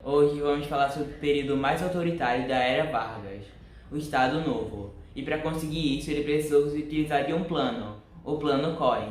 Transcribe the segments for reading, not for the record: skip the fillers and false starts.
Hoje vamos falar sobre o período mais autoritário da era Vargas, o Estado Novo. E para conseguir isso ele precisou utilizar de um plano, o Plano Cohen.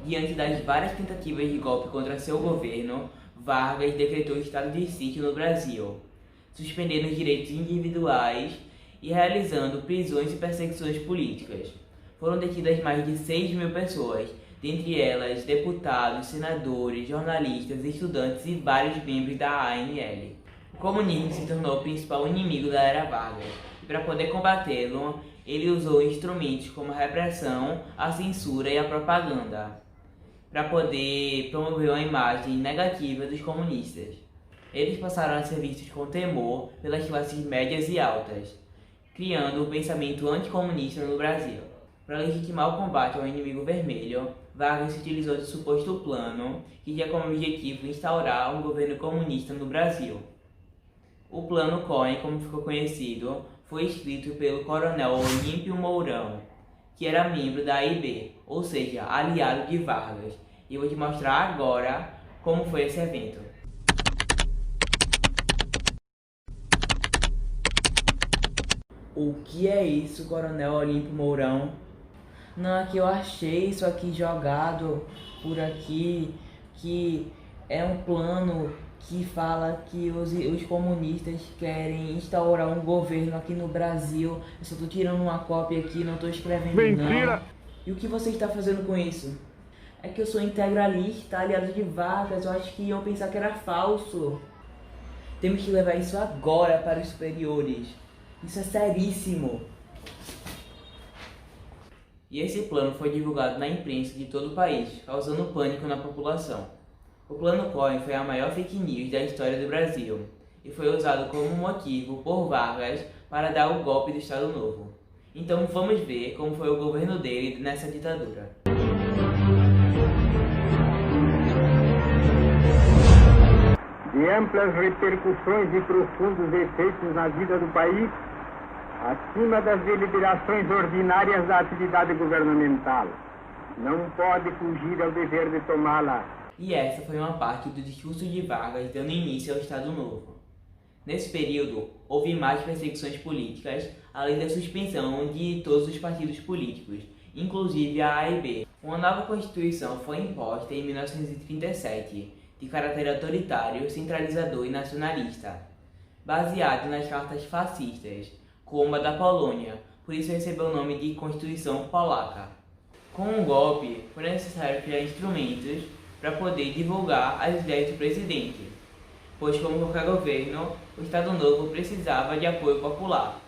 Diante das várias tentativas de golpe contra seu governo, Vargas decretou estado de sítio no Brasil, suspendendo os direitos individuais e realizando prisões e perseguições políticas. Foram detidas mais de 6.000 pessoas, dentre elas deputados, senadores, jornalistas, estudantes e vários membros da ANL. O comunismo se tornou o principal inimigo da era Vargas, e para poder combatê-lo, ele usou instrumentos como a repressão, a censura e a propaganda, para poder promover uma imagem negativa dos comunistas. Eles passaram a ser vistos com temor pelas classes médias e altas, criando o pensamento anticomunista no Brasil. Para legitimar o combate ao inimigo vermelho, Vargas se utilizou de suposto plano que tinha como objetivo instaurar um governo comunista no Brasil. O Plano Cohen, como ficou conhecido, foi escrito pelo coronel Olímpio Mourão, que era membro da AIB, ou seja, aliado de Vargas. E eu vou te mostrar agora como foi esse evento. O que é isso, coronel Olímpio Mourão? Não, é que eu achei isso aqui jogado por aqui, que é um plano que fala que os comunistas querem instaurar um governo aqui no Brasil. Eu só tô tirando uma cópia aqui, não tô escrevendo. Mentira! Não. E o que você está fazendo com isso? É que eu sou integralista, aliado de Vargas, eu acho que iam pensar que era falso. Temos que levar isso agora para os superiores. Isso é seríssimo. E esse plano foi divulgado na imprensa de todo o país, causando pânico na população. O Plano Cohen foi a maior fake news da história do Brasil e foi usado como motivo por Vargas para dar o golpe do Estado Novo. Então vamos ver como foi o governo dele nessa ditadura. De amplas repercussões e profundos efeitos na vida do país, acima das deliberações ordinárias da atividade governamental. Não pode fugir ao dever de tomá-la. E essa foi uma parte do discurso de Vargas dando início ao Estado Novo. Nesse período, houve mais perseguições políticas, além da suspensão de todos os partidos políticos, inclusive a AIB. Uma nova Constituição foi imposta em 1937, de caráter autoritário, centralizador e nacionalista, baseado nas cartas fascistas, como a da Polônia, por isso recebeu o nome de Constituição Polaca. Com o golpe, foi necessário criar instrumentos para poder divulgar as ideias do presidente, pois como qualquer governo, o Estado Novo precisava de apoio popular.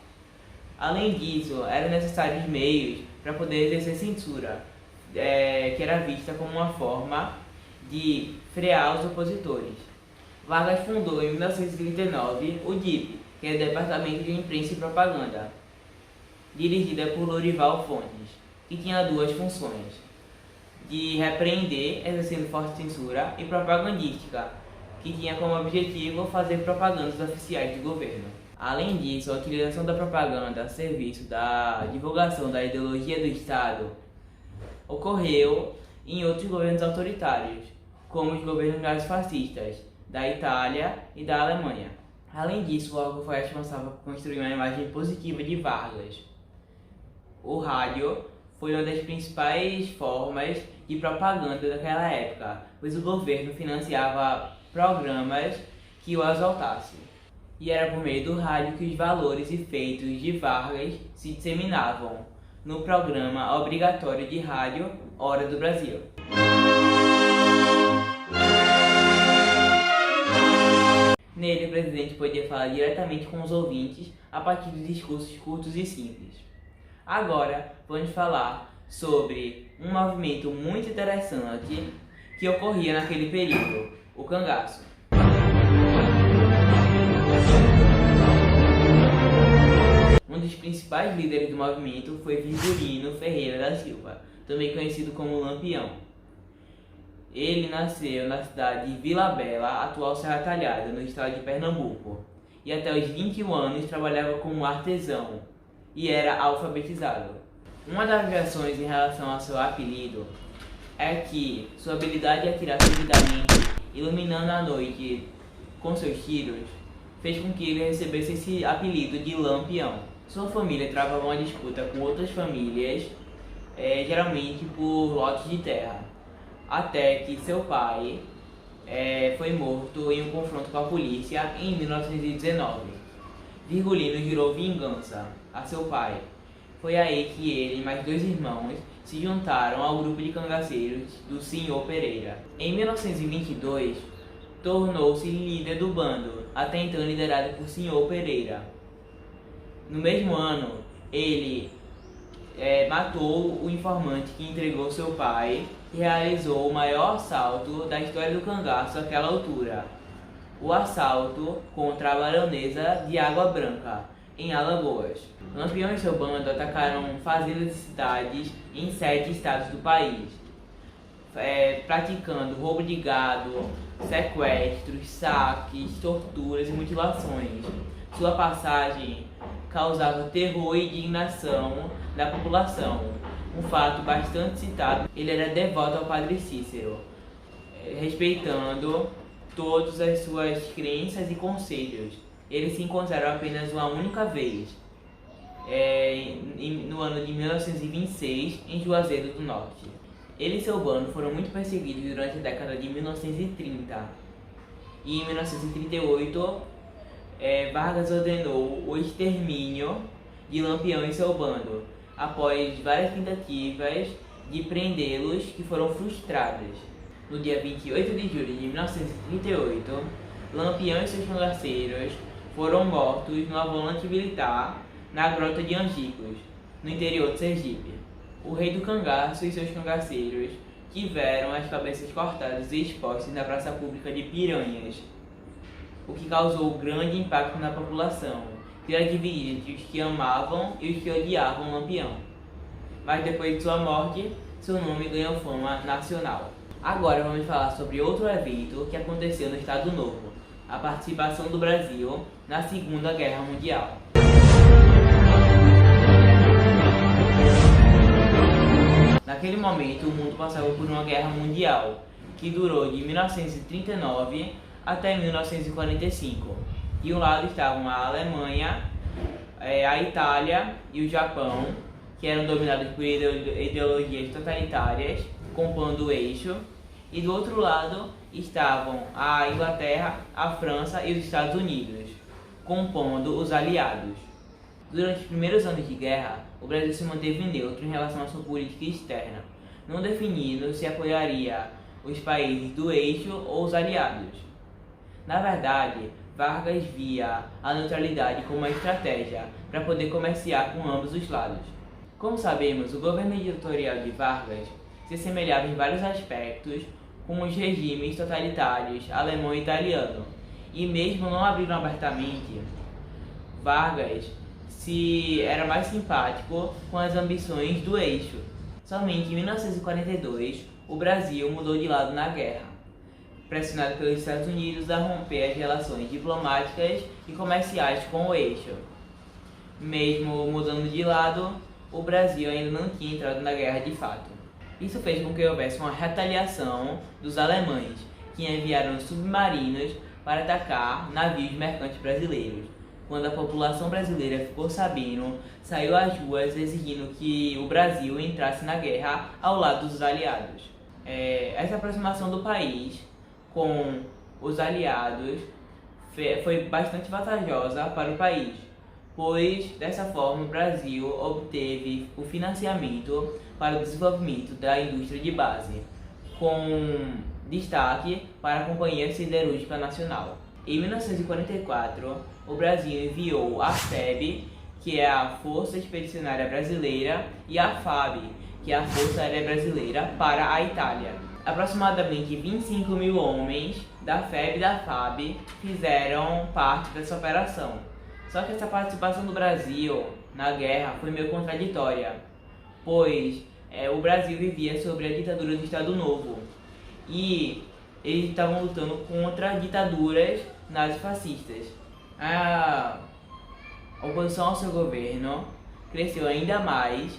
Além disso, eram necessários meios para poder exercer censura, que era vista como uma forma de frear os opositores. Vargas fundou em 1939 o DIP, que é o Departamento de Imprensa e Propaganda, dirigida por Lorival Fontes, que tinha duas funções: de repreender, exercendo forte censura, e propagandística, que tinha como objetivo fazer propagandas oficiais do governo. Além disso, a utilização da propaganda a serviço da divulgação da ideologia do Estado ocorreu em outros governos autoritários, como os governos fascistas da Itália e da Alemanha. Além disso, o órgão foi responsável por construir uma imagem positiva de Vargas. O rádio foi uma das principais formas de propaganda daquela época, pois o governo financiava programas que o exaltassem. E era por meio do rádio que os valores e feitos de Vargas se disseminavam no programa obrigatório de rádio Hora do Brasil. Nele, o presidente podia falar diretamente com os ouvintes a partir de discursos curtos e simples. Agora, vamos falar sobre um movimento muito interessante que ocorria naquele período, o cangaço. Um dos principais líderes do movimento foi Vitorino Ferreira da Silva, também conhecido como Lampião. Ele nasceu na cidade de Vila Bela, atual Serra Talhada, no estado de Pernambuco, e até os 21 anos trabalhava como artesão e era alfabetizado. Uma das versões em relação ao seu apelido é que sua habilidade de atirar subitamente, iluminando a noite com seus tiros, fez com que ele recebesse esse apelido de Lampião. Sua família travava uma disputa com outras famílias, geralmente por lotes de terra, até que seu pai foi morto em um confronto com a polícia em 1919. Virgulino jurou vingança a seu pai. Foi aí que ele e mais 2 irmãos se juntaram ao grupo de cangaceiros do Sr. Pereira. Em 1922, tornou-se líder do bando, até então liderado por Sr. Pereira. No mesmo ano, ele matou o informante que entregou seu pai e realizou o maior assalto da história do cangaço àquela altura, o assalto contra a baronesa de Água Branca, em Alagoas. Lampião e seu bando atacaram fazendas e cidades em 7 estados do país, praticando roubo de gado, sequestros, saques, torturas e mutilações. Sua passagem causava terror e indignação da população, um fato bastante citado. Ele era devoto ao padre Cícero, respeitando todas as suas crenças e conselhos. Eles se encontraram apenas uma única vez, no ano de 1926, em Juazeiro do Norte. Ele e seu bando foram muito perseguidos durante a década de 1930. E em 1938, Vargas ordenou o extermínio de Lampião e seu bando, após várias tentativas de prendê-los que foram frustradas. No dia 28 de julho de 1938, Lampião e seus cangaceiros foram mortos numa volante militar na Grota de Angicos, no interior de Sergipe. O rei do cangaço e seus cangaceiros tiveram as cabeças cortadas e expostas na praça pública de Piranhas, o que causou grande impacto na população, que era dividida entre os que amavam e os que odiavam Lampião. Mas depois de sua morte, seu nome ganhou fama nacional. Agora vamos falar sobre outro evento que aconteceu no Estado Novo, a participação do Brasil na Segunda Guerra Mundial. Naquele momento, o mundo passava por uma guerra mundial, que durou de 1939 até 1945. De um lado estavam a Alemanha, a Itália e o Japão, que eram dominados por ideologias totalitárias, compondo o eixo, e do outro lado estavam a Inglaterra, a França e os Estados Unidos, compondo os aliados. Durante os primeiros anos de guerra, o Brasil se manteve neutro em relação à sua política externa, não definindo se apoiaria os países do eixo ou os aliados. Na verdade, Vargas via a neutralidade como uma estratégia para poder comerciar com ambos os lados. Como sabemos, o governo ditatorial de Vargas se assemelhava em vários aspectos com os regimes totalitários alemão e italiano, e mesmo não abrindo abertamente, Vargas era mais simpático com as ambições do eixo. Somente em 1942, o Brasil mudou de lado na guerra, pressionado pelos Estados Unidos a romper as relações diplomáticas e comerciais com o eixo. Mesmo mudando de lado, o Brasil ainda não tinha entrado na guerra de fato. Isso fez com que houvesse uma retaliação dos alemães, que enviaram submarinos para atacar navios mercantes brasileiros. Quando a população brasileira ficou sabendo, saiu às ruas exigindo que o Brasil entrasse na guerra ao lado dos aliados. Essa aproximação do país com os aliados foi bastante vantajosa para o país, pois dessa forma o Brasil obteve o financiamento para o desenvolvimento da indústria de base, com destaque para a Companhia Siderúrgica Nacional. Em 1944, o Brasil enviou a FEB, que é a Força Expedicionária Brasileira, e a FAB, que é a Força Aérea Brasileira, para a Itália. Aproximadamente 25 mil homens da FEB e da FAB fizeram parte dessa operação. Só que essa participação do Brasil na guerra foi meio contraditória, pois o Brasil vivia sob a ditadura do Estado Novo e eles estavam lutando contra ditaduras nazifascistas. A oposição ao seu governo cresceu ainda mais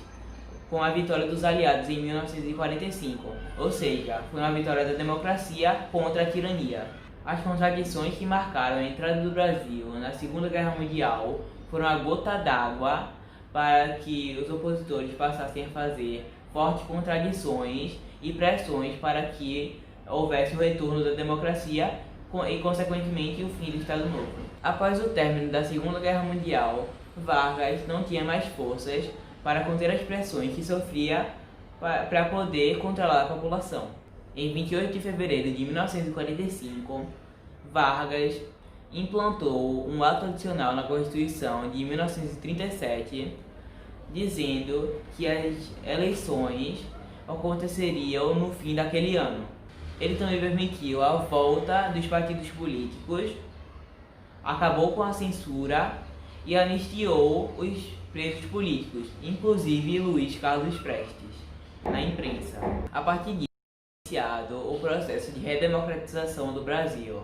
com a vitória dos aliados em 1945, ou seja, foi uma vitória da democracia contra a tirania. As contradições que marcaram a entrada do Brasil na Segunda Guerra Mundial foram a gota d'água para que os opositores passassem a fazer fortes contradições e pressões para que houvesse o retorno da democracia e, consequentemente, o fim do Estado Novo. Após o término da Segunda Guerra Mundial, Vargas não tinha mais forças para conter as pressões que sofria para poder controlar a população. Em 28 de fevereiro de 1945, Vargas implantou um ato adicional na Constituição de 1937, dizendo que as eleições aconteceriam no fim daquele ano. Ele também permitiu a volta dos partidos políticos, acabou com a censura e anistiou os presos políticos, inclusive Luiz Carlos Prestes, na imprensa. A partir disso, iniciado o processo de redemocratização do Brasil.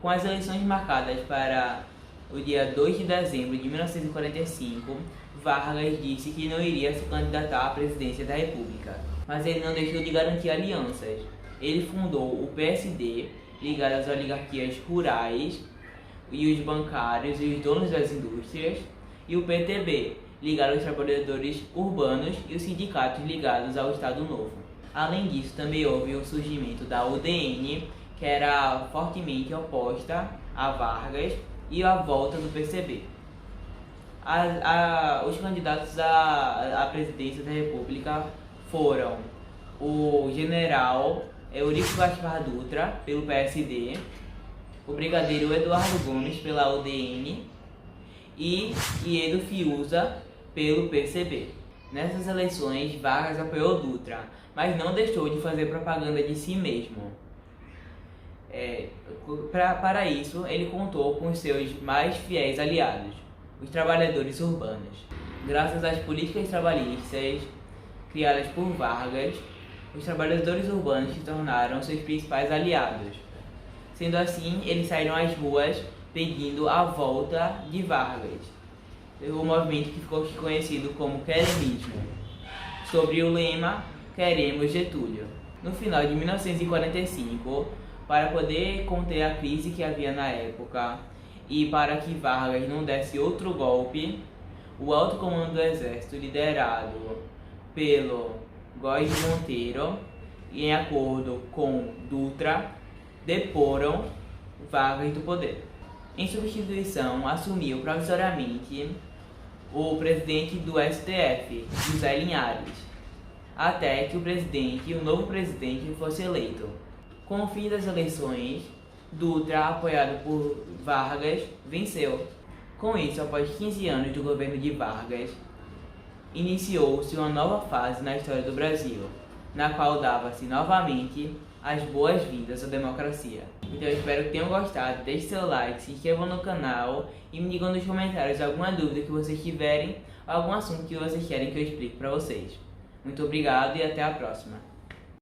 Com as eleições marcadas para o dia 2 de dezembro de 1945, Vargas disse que não iria se candidatar à presidência da República, mas ele não deixou de garantir alianças. Ele fundou o PSD, ligado às oligarquias rurais e os bancários e os donos das indústrias, e o PTB, ligado aos trabalhadores urbanos e os sindicatos ligados ao Estado Novo. Além disso, também houve o surgimento da UDN, que era fortemente oposta a Vargas, e a volta do PCB. Os candidatos à presidência da República foram o general Eurico Gaspar Dutra, pelo PSD, o brigadeiro Eduardo Gomes, pela UDN, e Iedo Fiuza, pelo PCB. Nessas eleições, Vargas apoiou Dutra, mas não deixou de fazer propaganda de si mesmo. Para isso, ele contou com os seus mais fiéis aliados, os trabalhadores urbanos. Graças às políticas trabalhistas criadas por Vargas, os trabalhadores urbanos se tornaram seus principais aliados. Sendo assim, eles saíram às ruas pedindo a volta de Vargas, o movimento que ficou conhecido como queremismo, sobre o lema "Queremos Getúlio". No final de 1945, para poder conter a crise que havia na época e para que Vargas não desse outro golpe, o alto comando do exército, liderado pelo Góes de Monteiro, em acordo com Dutra, deporam Vargas do poder. Em substituição, assumiu provisoriamente o presidente do STF, José Linhares, até que o novo presidente fosse eleito. Com o fim das eleições, Dutra, apoiado por Vargas, venceu. Com isso, após 15 anos do governo de Vargas, iniciou-se uma nova fase na história do Brasil, na qual dava-se novamente as boas-vindas à democracia. Então eu espero que tenham gostado, deixe seu like, se inscrevam no canal e me digam nos comentários alguma dúvida que vocês tiverem, algum assunto que vocês querem que eu explique para vocês. Muito obrigado e até a próxima.